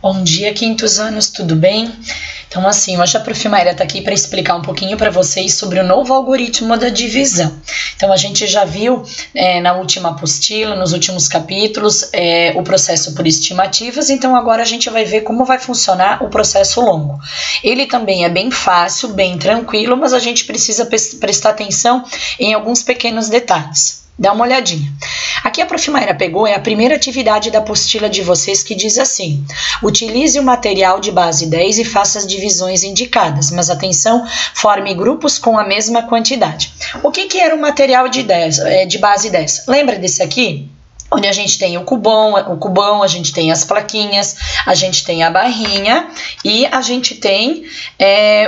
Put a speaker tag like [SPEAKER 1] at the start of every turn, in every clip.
[SPEAKER 1] Bom dia, quintos anos, tudo bem? Então, assim, hoje a Prof. Mayra está aqui para explicar um pouquinho para vocês sobre o novo algoritmo da divisão. Então, a gente já viu na última apostila, nos últimos capítulos, o processo por estimativas, então agora a gente vai ver como vai funcionar o processo longo. Ele também é bem fácil, bem tranquilo, mas a gente precisa prestar atenção em alguns pequenos detalhes. Dá uma olhadinha. Aqui a Prof. Mayra pegou a primeira atividade da apostila de vocês que diz assim: utilize o material de base 10 e faça as divisões indicadas, mas atenção, forme grupos com a mesma quantidade. O que era o material de base 10? Lembra desse aqui? Onde a gente tem o cubão, a gente tem as plaquinhas, a gente tem a barrinha e a gente tem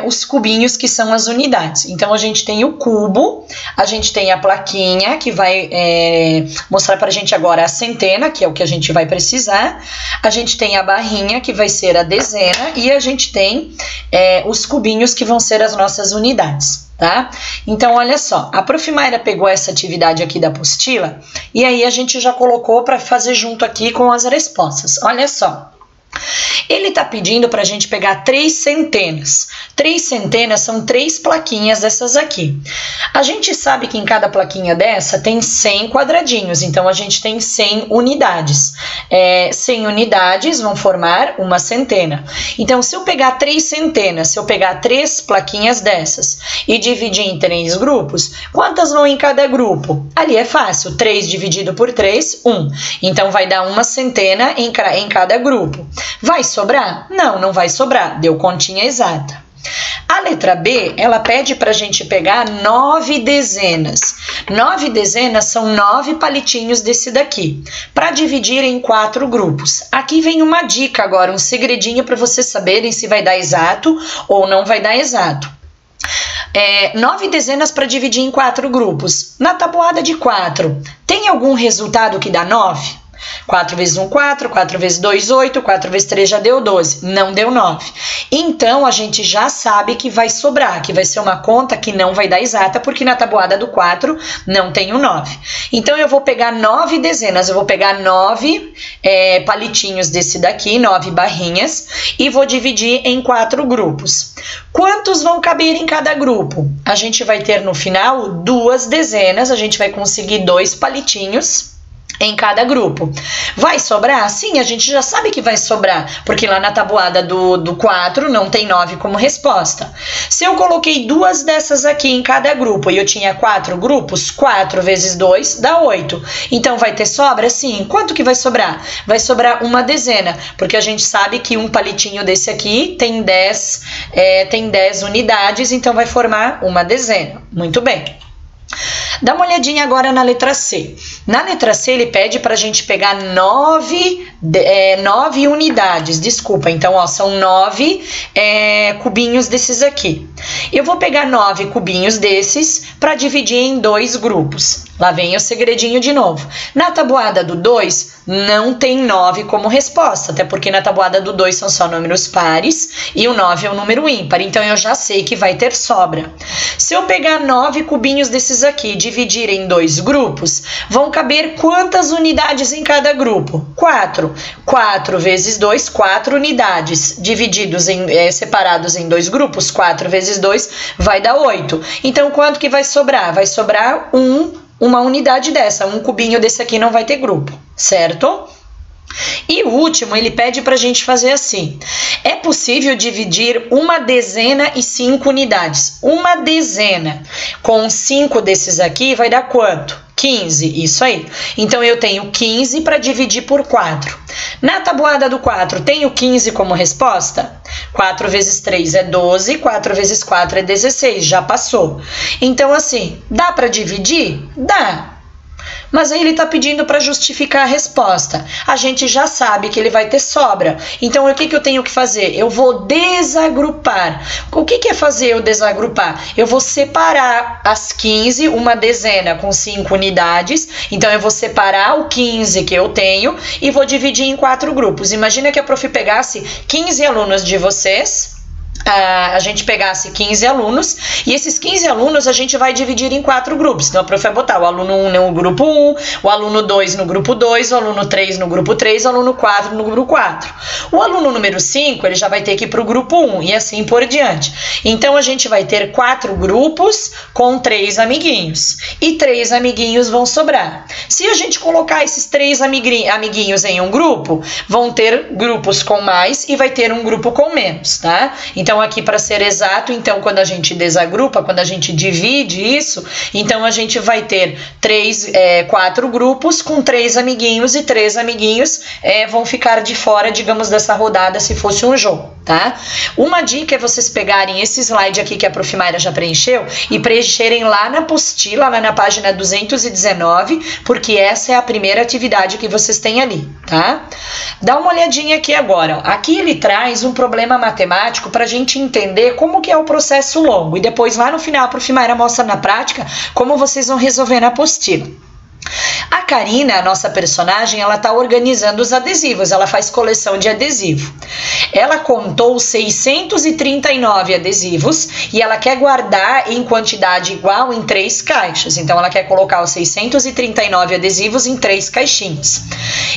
[SPEAKER 1] os cubinhos que são as unidades. Então, a gente tem o cubo, a gente tem a plaquinha que vai mostrar pra gente agora a centena, que é o que a gente vai precisar. A gente tem a barrinha, que vai ser a dezena, e a gente tem os cubinhos que vão ser as nossas unidades. Tá? Então, olha só, a Prof. Mayra pegou essa atividade aqui da apostila e aí a gente já colocou para fazer junto aqui com as respostas. Olha só. Ele está pedindo para a gente pegar 3 centenas. 3 centenas são 3 plaquinhas dessas aqui. A gente sabe que em cada plaquinha dessa tem 100 quadradinhos, então a gente tem 100 unidades. 100 unidades vão formar uma centena. Então, se eu pegar 3 centenas, se eu pegar 3 plaquinhas dessas e dividir em 3 grupos, quantas vão em cada grupo? Ali é fácil, 3 dividido por 3, 1. Então, vai dar uma centena em cada grupo. Vai sobrar? Não, não vai sobrar. Deu continha exata. A letra B, ela pede para a gente pegar 9 dezenas. 9 dezenas são 9 palitinhos desse daqui, para dividir em 4 grupos. Aqui vem uma dica agora, um segredinho para vocês saberem se vai dar exato ou não vai dar exato. 9 dezenas para dividir em 4 grupos. Na tabuada de 4, tem algum resultado que dá 9? 4 vezes 1, 4, 4 vezes 2, 8, 4 vezes 3 já deu 12, não deu 9. Então, a gente já sabe que vai sobrar, que vai ser uma conta que não vai dar exata, porque na tabuada do 4 não tem o 9. Então, eu vou pegar 9 dezenas, eu vou pegar 9 palitinhos desse daqui, 9 barrinhas, e vou dividir em 4 grupos. Quantos vão caber em cada grupo? A gente vai ter no final 2 dezenas, a gente vai conseguir 2 palitinhos em cada grupo. Vai sobrar? Sim, a gente já sabe que vai sobrar, porque lá na tabuada do 4 não tem 9 como resposta. Se eu coloquei 2 dessas aqui em cada grupo e eu tinha 4 grupos, 4 vezes 2 dá 8. Então, vai ter sobra? Sim. Quanto que vai sobrar? Vai sobrar uma dezena, porque a gente sabe que um palitinho desse aqui tem 10 unidades, então vai formar uma dezena. Muito bem. Dá uma olhadinha agora na letra C. Na letra C, ele pede para a gente pegar 9 unidades. Desculpa, então, ó, são 9 cubinhos desses aqui. Eu vou pegar 9 cubinhos desses para dividir em 2 grupos. Lá vem o segredinho de novo. Na tabuada do 2, não tem 9 como resposta, até porque na tabuada do 2 são só números pares e o 9 é um número ímpar, então eu já sei que vai ter sobra. Se eu pegar 9 cubinhos desses aqui e dividir em 2 grupos, vão caber quantas unidades em cada grupo? 4. 4 vezes 2, 4 unidades, divididos separados em 2 grupos, 4 vezes 2 vai dar 8. Então, quanto que vai sobrar? Vai sobrar uma unidade dessa, um cubinho desse aqui não vai ter grupo, certo? E o último, ele pede para a gente fazer assim. É possível dividir uma dezena e 5 unidades. Uma dezena com 5 desses aqui vai dar quanto? 15, isso aí. Então, eu tenho 15 para dividir por 4. Na tabuada do 4, tenho 15 como resposta? 4 vezes 3 é 12, 4 vezes 4 é 16, já passou. Então, assim, dá para dividir? Dá. Mas aí ele está pedindo para justificar a resposta. A gente já sabe que ele vai ter sobra. Então, o que eu tenho que fazer? Eu vou desagrupar. O que é fazer eu desagrupar? Eu vou separar as 15, uma dezena com 5 unidades. Então, eu vou separar o 15 que eu tenho e vou dividir em 4 grupos. Imagina que a prof pegasse 15 alunos de vocês a gente pegasse 15 alunos, e esses 15 alunos a gente vai dividir em 4 grupos. Então a prof vai botar o aluno 1 no grupo 1, o aluno 2 no grupo 2, o aluno 3 no grupo 3, o aluno 4 no grupo 4. O aluno número 5, ele já vai ter que ir para o grupo 1, e assim por diante. Então a gente vai ter 4 grupos com 3 amiguinhos, e 3 amiguinhos vão sobrar. Se a gente colocar esses 3 amiguinhos em um grupo, vão ter grupos com mais e vai ter um grupo com menos, tá? Então aqui, para ser exato, então quando a gente desagrupa, quando a gente divide isso, então a gente vai ter 4 grupos com 3 amiguinhos, e 3 amiguinhos vão ficar de fora, digamos, dessa rodada se fosse um jogo, tá? Uma dica é vocês pegarem esse slide aqui que a prof. Mayra já preencheu e preencherem lá na apostila, lá na página 219, porque essa é a primeira atividade que vocês têm ali, tá? Dá uma olhadinha aqui agora, ó. Aqui ele traz um problema matemático para a gente entender como que é o processo longo, e depois lá no final a prof. Mayra mostra na prática como vocês vão resolver na apostila. A Karina, a nossa personagem, ela está organizando os adesivos, ela faz coleção de adesivo. Ela contou 639 adesivos e ela quer guardar em quantidade igual em 3 caixas. Então ela quer colocar os 639 adesivos em 3 caixinhas.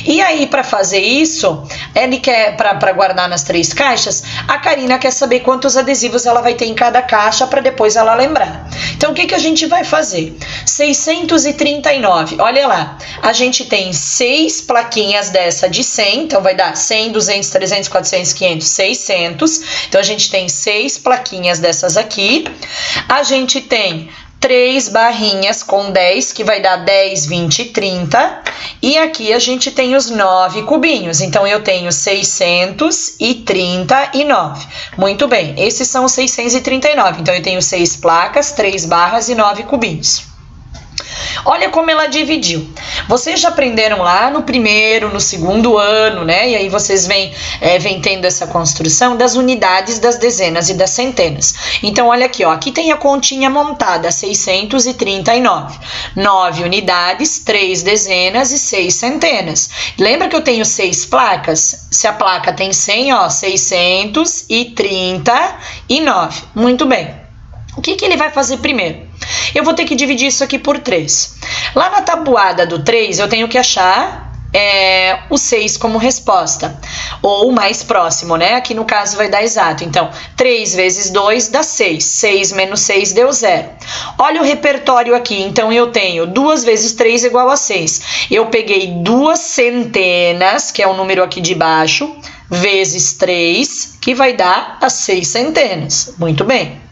[SPEAKER 1] E aí, para fazer isso, ele quer, para guardar nas 3 caixas, a Karina quer saber quantos adesivos ela vai ter em cada caixa para depois ela lembrar. Então o que a gente vai fazer? 639, olha lá, a gente tem 6 plaquinhas dessa de 100, então vai dar 100, 200, 300, 400, 500, 600. Então a gente tem 6 plaquinhas dessas aqui. A gente tem 3 barrinhas com 10, que vai dar 10, 20, 30. E aqui a gente tem os 9 cubinhos. Então eu tenho 639. Muito bem, esses são os 639. Então eu tenho 6 placas, 3 barras e 9 cubinhos. Olha como ela dividiu. Vocês já aprenderam lá no primeiro, no segundo ano, né? E aí vocês vêm tendo essa construção das unidades, das dezenas e das centenas. Então, olha aqui, ó. Aqui tem a continha montada, 639. 9 unidades, 3 dezenas e 6 centenas. Lembra que eu tenho 6 placas? Se a placa tem 100, ó, 639. Muito bem. O que ele vai fazer primeiro? Eu vou ter que dividir isso aqui por 3. Lá na tabuada do 3, eu tenho que achar o 6 como resposta, ou o mais próximo, né? Aqui no caso vai dar exato. Então, 3 vezes 2 dá 6. 6 menos 6 deu 0. Olha o repertório aqui. Então, eu tenho 2 vezes 3 igual a 6. Eu peguei 2 centenas, que é o número aqui de baixo, vezes 3, que vai dar as 6 centenas. Muito bem.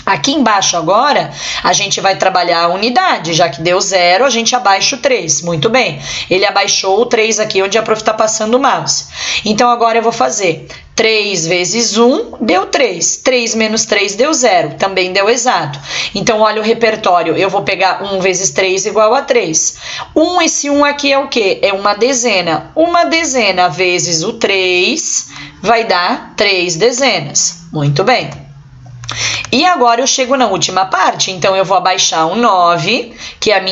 [SPEAKER 1] Aqui embaixo agora, a gente vai trabalhar a unidade, já que deu 0, a gente abaixa o 3. Muito bem, ele abaixou o 3 aqui onde a prof está passando o mouse. Então agora eu vou fazer 3 vezes 1 deu 3, 3 menos 3 deu 0, também deu exato. Então olha o repertório, eu vou pegar 1 vezes 3 igual a 3. Esse 1 aqui é o quê? É uma dezena. Uma dezena vezes o 3 vai dar 3 dezenas. Muito bem. E agora eu chego na última parte, então eu vou abaixar o 9, que é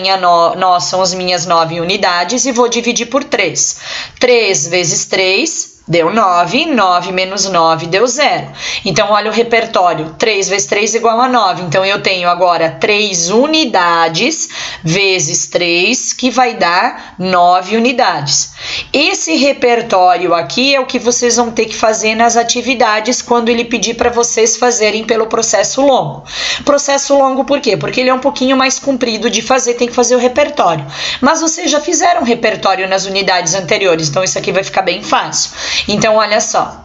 [SPEAKER 1] são as minhas 9 unidades, e vou dividir por 3. 3 vezes 3 deu 9, 9 menos 9 deu 0. Então, olha o repertório, 3 vezes 3 igual a 9. Então, eu tenho agora 3 unidades vezes 3, que vai dar 9 unidades. Esse repertório aqui é o que vocês vão ter que fazer nas atividades quando ele pedir para vocês fazerem pelo processo longo. Processo longo por quê? Porque ele é um pouquinho mais comprido de fazer, tem que fazer o repertório. Mas vocês já fizeram repertório nas unidades anteriores, então isso aqui vai ficar bem fácil. Então, olha só.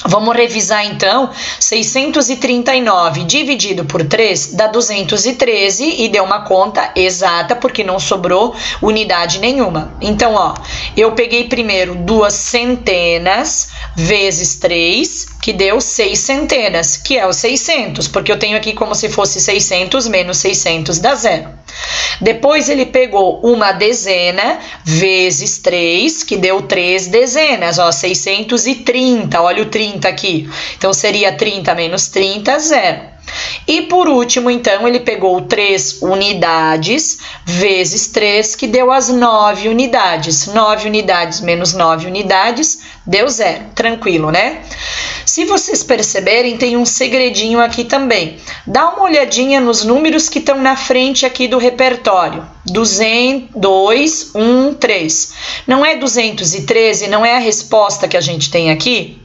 [SPEAKER 1] Vamos revisar então, 639 dividido por 3 dá 213 e deu uma conta exata porque não sobrou unidade nenhuma. Então, ó, eu peguei primeiro 2 centenas vezes 3, que deu 6 centenas, que é o 600, porque eu tenho aqui como se fosse 600 menos 600 dá 0. Depois ele pegou uma dezena vezes 3, que deu 3 dezenas, ó, 630, olha o 30 aqui. Então, seria 30 menos 30, 0. E por último, então, ele pegou 3 unidades vezes 3, que deu as 9 unidades. 9 unidades menos 9 unidades deu 0. Tranquilo, né? Se vocês perceberem, tem um segredinho aqui também. Dá uma olhadinha nos números que estão na frente aqui do repertório. 2, 1, 3. Não é 213, não é a resposta que a gente tem aqui?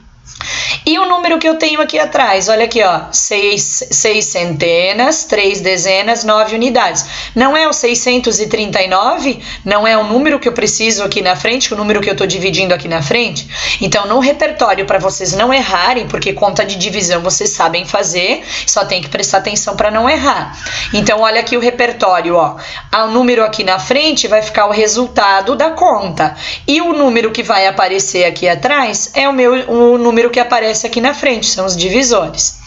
[SPEAKER 1] E o número que eu tenho aqui atrás, olha aqui, ó, 6 centenas, 3 dezenas, 9 unidades. Não é o 639? Não é o número que eu preciso aqui na frente, o número que eu estou dividindo aqui na frente? Então, no repertório, para vocês não errarem, porque conta de divisão vocês sabem fazer, só tem que prestar atenção para não errar. Então, olha aqui o repertório, ó. O número aqui na frente vai ficar o resultado da conta. E o número que vai aparecer aqui atrás é o número que aparece aqui na frente, são os divisores.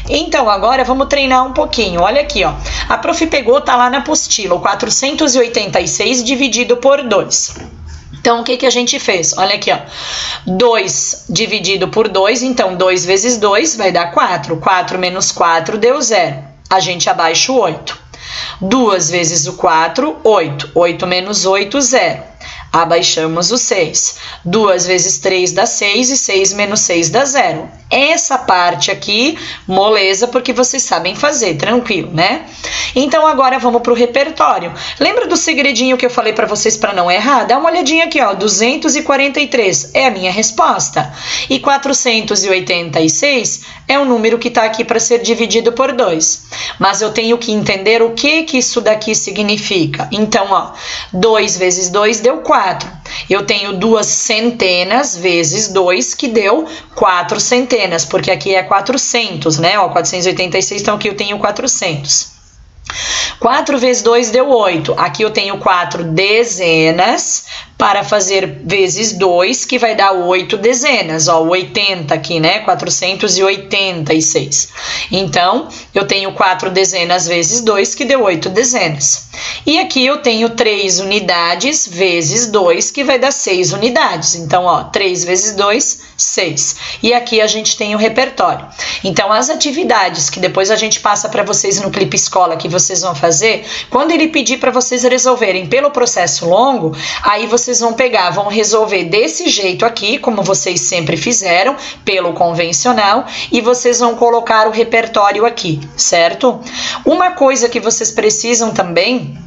[SPEAKER 1] Então, agora vamos treinar um pouquinho. Olha aqui, ó. A prof pegou, tá lá na apostila, o 486 dividido por 2. Então, o que a gente fez? Olha aqui, ó. 2 dividido por 2, então 2 vezes 2 vai dar 4. 4 menos 4 deu 0. A gente abaixa o 8. 2 vezes o 4, 8. 8 menos 8, 0. Abaixamos o 6. 2 vezes 3 dá 6 e 6 menos 6 dá 0. Essa parte aqui, moleza, porque vocês sabem fazer, tranquilo, né? Então, agora vamos para o repertório. Lembra do segredinho que eu falei para vocês para não errar? Dá uma olhadinha aqui, ó, 243 é a minha resposta. E 486 é o número que está aqui para ser dividido por 2. Mas eu tenho que entender o que isso daqui significa. Então, ó, 2 vezes 2 deu 4. Eu tenho 2 centenas vezes 2, que deu 4 centenas, porque aqui é 400, né? Ó, 486, então aqui eu tenho 400. 4 vezes 2 deu 8. Aqui eu tenho 4 dezenas para fazer vezes 2, que vai dar 8 dezenas. Ó, 80 aqui, né? 486. Então, eu tenho 4 dezenas vezes 2, que deu 8 dezenas. E aqui eu tenho 3 unidades vezes 2, que vai dar 6 unidades. Então, ó, 3 vezes 2, 6. E aqui a gente tem o repertório. Então, as atividades que depois a gente passa para vocês no Clipe Escola, que vocês vão fazer, quando ele pedir para vocês resolverem pelo processo longo, aí vocês vão pegar, vão resolver desse jeito aqui, como vocês sempre fizeram, pelo convencional, e vocês vão colocar o repertório aqui, certo? Uma coisa que vocês precisam também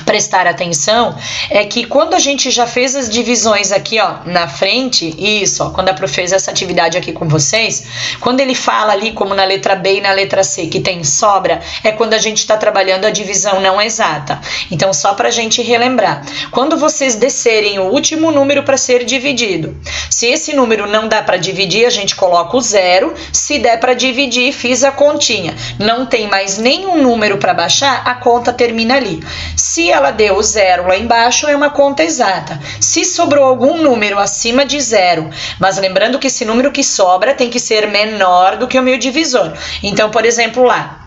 [SPEAKER 1] prestar atenção é que quando a gente já fez as divisões aqui, ó, na frente, isso, ó, quando a prof fez essa atividade aqui com vocês, quando ele fala ali, como na letra B e na letra C, que tem sobra, é quando a gente está trabalhando a divisão não exata. Então, só para a gente relembrar, quando vocês descerem o último número para ser dividido, se esse número não dá para dividir, a gente coloca o 0, se der para dividir, fiz a continha. Não tem mais nenhum número para baixar, a conta termina ali. Se ela deu 0 lá embaixo, é uma conta exata. Se sobrou algum número acima de 0, mas lembrando que esse número que sobra tem que ser menor do que o meu divisor. Então, por exemplo, lá,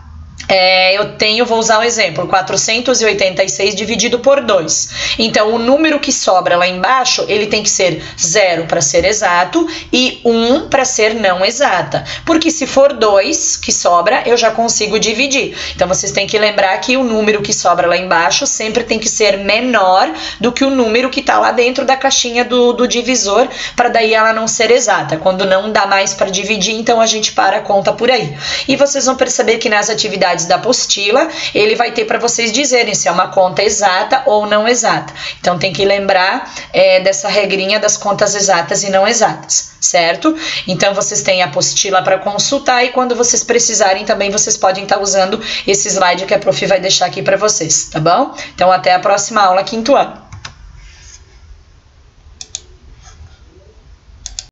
[SPEAKER 1] vou usar um exemplo, 486 dividido por 2. Então, o número que sobra lá embaixo, ele tem que ser 0 para ser exato e 1 para ser não exata. Porque se for 2 que sobra, eu já consigo dividir. Então, vocês têm que lembrar que o número que sobra lá embaixo sempre tem que ser menor do que o número que está lá dentro da caixinha do divisor, para daí ela não ser exata. Quando não dá mais para dividir, então a gente para a conta por aí. E vocês vão perceber que nas atividades da apostila, ele vai ter para vocês dizerem se é uma conta exata ou não exata. Então, tem que lembrar dessa regrinha das contas exatas e não exatas, certo? Então, vocês têm a apostila para consultar e quando vocês precisarem também, vocês podem estar usando esse slide que a prof vai deixar aqui para vocês, tá bom? Então, até a próxima aula, quinto ano.